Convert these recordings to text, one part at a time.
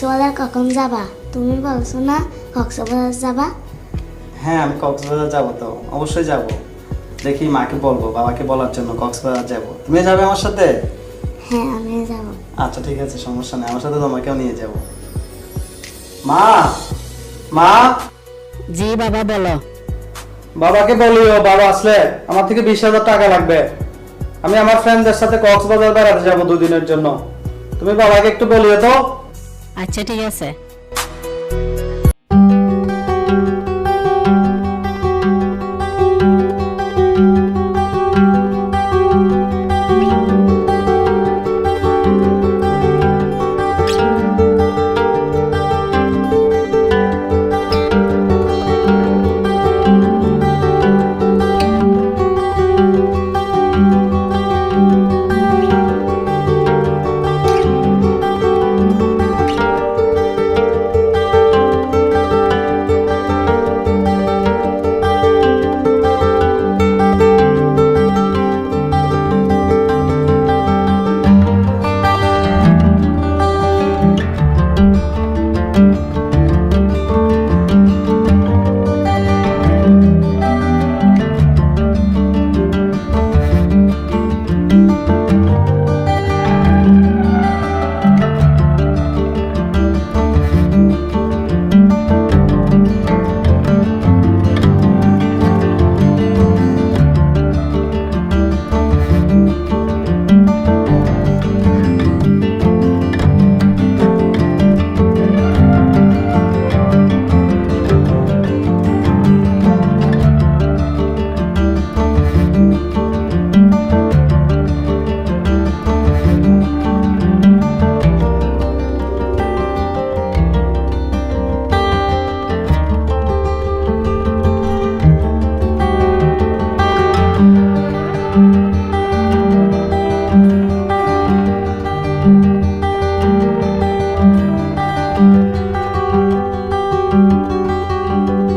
কক্সবাজার কখন যাবা? তুমি বলছো না কক্সবাজার যাবা। হ্যাঁ, আমি কক্সবাজার যাব, তো অবশ্যই যাব। দেখি মাকে বলবো, বাবাকে বলার জন্য কক্সবাজার যাব। তুমি যাবে আমার সাথে? হ্যাঁ, আমিও যাব। আচ্ছা ঠিক আছে, সমস্যা নেই, আমার সাথে তোমাকেও নিয়ে যাব। মা, মা। জি বাবা বলো। বাবাকে বলিও, বাবা আসলে আমার থেকে 20,000 টাকা লাগবে। আমি আমার ফ্রেন্ডদের সাথে কক্সবাজার বেড়াতে যাবো 2 দিনের জন্য। তুমি বাবাকে একটু বলিও তো। আচ্ছা ঠিক আছে।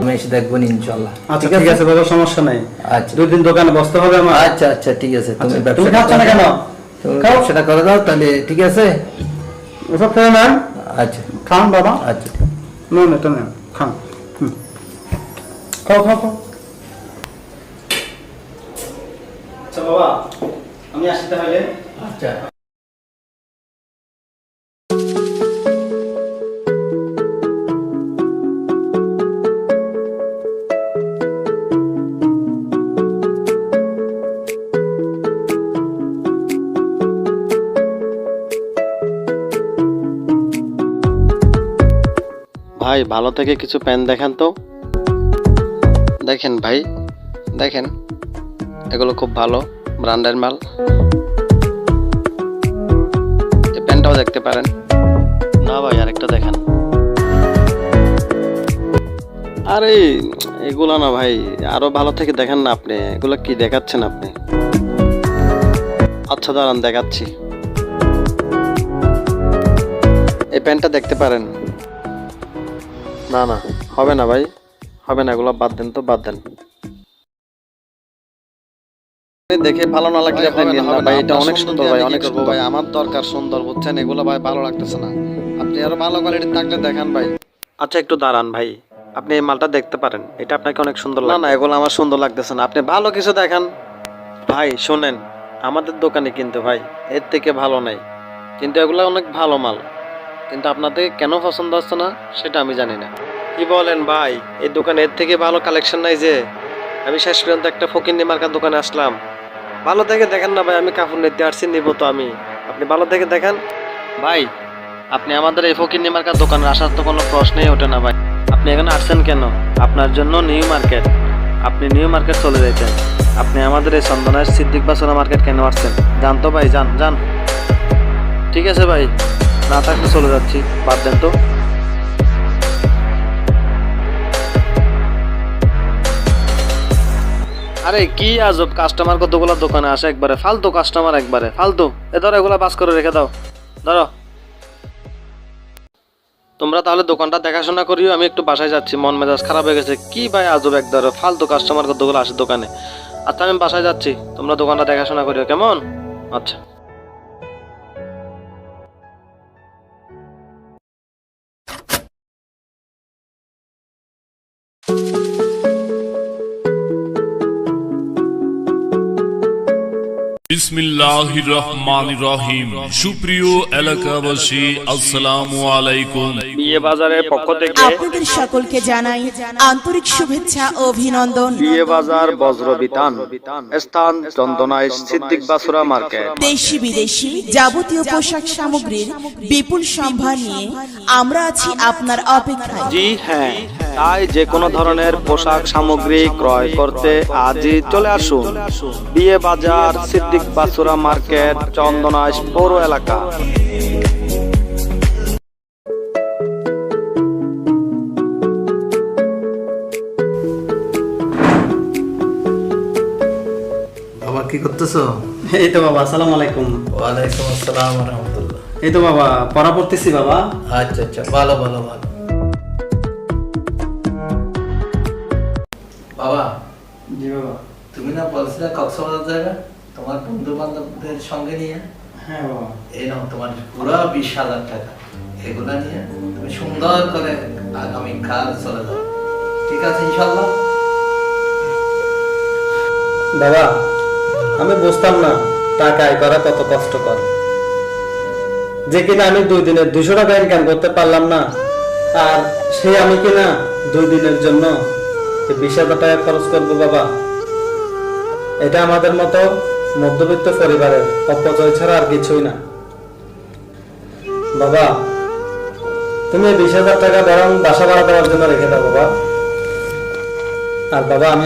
আমি এসে দেখবো ইনশাল্লাহ। আচ্ছা ঠিক আছে বাবা, সমস্যা নাই। আচ্ছা 2 দিন দোকানে বসতে হবে আমার। আচ্ছা আচ্ছা ঠিক আছে। তুমি তুমি ব্যবসা খাচ্ছ না কেন? খাও। ব্যবসাটা করে দাও তাহলে ঠিক আছে। ওসব খেয়ে নেন। আচ্ছা খান বাবা। আচ্ছা না না, এটা নেন, খান। খাও খাও খাও। আচ্ছা বাবা, আমি আসি তাহলে। আচ্ছা। ভাই, ভালো থেকে কিছু পেন দেখান তো। দেখেন ভাই, দেখেন, এগুলো খুব ভালো ব্র্যান্ডের মাল। এই পেনটাও দেখতে পারেন। না ভাই, আরেকটা দেখেন। আরে এগুলো না ভাই, আরো ভালো থেকে দেখেন না আপনি। এগুলো কি দেখাচ্ছেন আপনি? আচ্ছা দাঁড়ান, দেখাচ্ছি। এই পেনটা দেখতে পারেন। না না, হবে না ভাই, হবে না, এগুলো বাদ দেন তো, বাদ দেন। দেখে ভালো না লাগলে আপনি নিন না ভাই, এটা অনেক সুন্দর ভাই, অনেক সুন্দর ভাই। আমার দরকার সুন্দর, বুঝছেন? এগুলো ভাই ভালো লাগতেছে না। আপনি আরো ভালো কোয়ালিটির থাকলে দেখান ভাই। আচ্ছা একটু দাঁড়ান ভাই, আপনি এই মালটা দেখতে পারেন, এটা আপনাকে অনেক সুন্দর লাগে। না না, এগুলো আমার সুন্দর লাগতেছে না, আপনি ভালো কিছু দেখান। ভাই শুনেন, আমাদের দোকানে কিন্তু ভাই এর থেকে ভালো নাই, কিন্তু এগুলো অনেক ভালো মাল। কিন্তু আপনাদের কেন পছন্দ হচ্ছে না সেটা আমি জানি না। কি বলেন ভাই, এই দোকানে এর থেকে ভালো কালেকশন নাই যে? আমি শেষ পর্যন্ত একটা ফকিন্নি মার্কার দোকানে আসলাম। ভালো থেকে দেখেন না ভাই, আমি কাপড় নিতে আসছি, নিব তো আমি। আপনি ভালো থেকে দেখেন ভাই। আপনি আমাদের এই ফকিন্নি মার্কার দোকানে আসার তো কোনো প্রশ্নই ওঠে না ভাই। আপনি এখানে আসছেন কেন? আপনার জন্য নিউ মার্কেট। আপনি নিউ মার্কেট চলে যাইতেন। আপনি আমাদের এই চন্দনের সিদ্দিক বাসনা মার্কেট কেন আসছেন? যান তো ভাই, যান যান। ঠিক আছে ভাই, না থাকলে চলে যাচ্ছি, বাদ দেন তো। আরে কি আজব কাস্টমার, কতগুলো দোকানে আসে একবারে ফালতু কাস্টমার, একবারে ফালতু। এ ধরো এগুলা বাস করে রেখে দাও, ধরো। তোমরা তাহলে দোকানটা দেখাশোনা করিও, আমি একটু বাসায় যাচ্ছি, মন মেজাজ খারাপ হয়ে গেছে। কি ভাই আজব একবারে ফালতু কাস্টমার কতগুলো আসে দোকানে। আচ্ছা আমি বাসায় যাচ্ছি, তোমরা দোকানটা দেখাশোনা করিও, কেমন? আচ্ছা। বিসমিল্লাহির রহমানির রহিম। সুপ্রিয় এলাকাবাসী, আসসালামু আলাইকুম। বিয়ে বাজারের পক্ষ থেকে আপনাদের সকলকে জানাই আন্তরিক শুভেচ্ছা ও অভিনন্দন। বিয়ে বাজার বজ্রবিতান, স্থান চন্দনায় সিদ্দিক বাসুরা মার্কেট। দেশি বিদেশি যাবতীয় পোশাক সামগ্রীর বিপুল সম্ভার নিয়ে আমরা আছি আপনার অপেক্ষায়। জি হ্যাঁ, তাই যে কোনো ধরনের পোশাক সামগ্রী ক্রয় করতে আজই চলে আসুন বিয়ে বাজার সিদ্দিক বাসুরা মার্কেট, চন্দনাইশ পৌর এলাকা। বাবা কি করতেছো? এই তো বাবা, আসসালামু আলাইকুম। ওয়ালাইকুম আসসালাম ওয়া রাহমাতুল্লাহ। এই তো বাবা, পড়া পড়তেছি বাবা। আচ্ছা আচ্ছা, ভালো ভালো ভালো। বাবা, জি বাবা। তুমি না বলছিলে কক্সবাজার যাবে তোমার বন্ধু বান্ধবদের সঙ্গে নিয়ে? হ্যাঁ বাবা। এই নাও তোমার পুরো 20,000 টাকা। এগুলা নিয়ে তুমি সুন্দর করে আগামীকাল চলে যাও, ঠিক আছে ইনশাল্লাহ? বাবা, আমি বুঝতাম না টাকা আয় করা কত কষ্টকর, যে কিনা আমি 2 দিনের 200 টাকা ইনকাম করতে পারলাম না, আর সেই আমি কিনা 2 দিনের জন্য 20,000 টাকা খরচ করবো। বাবা, এটা আমাদের মতো মধ্যবিত্ত পরিবারের অপচয় ছাড়া আর কিছুই না। বাবা, তুমি 20,000 টাকা বরং বাসা ভাড়া দেওয়ার জন্য রেখে দাও বাবা। আর বাবা, আমি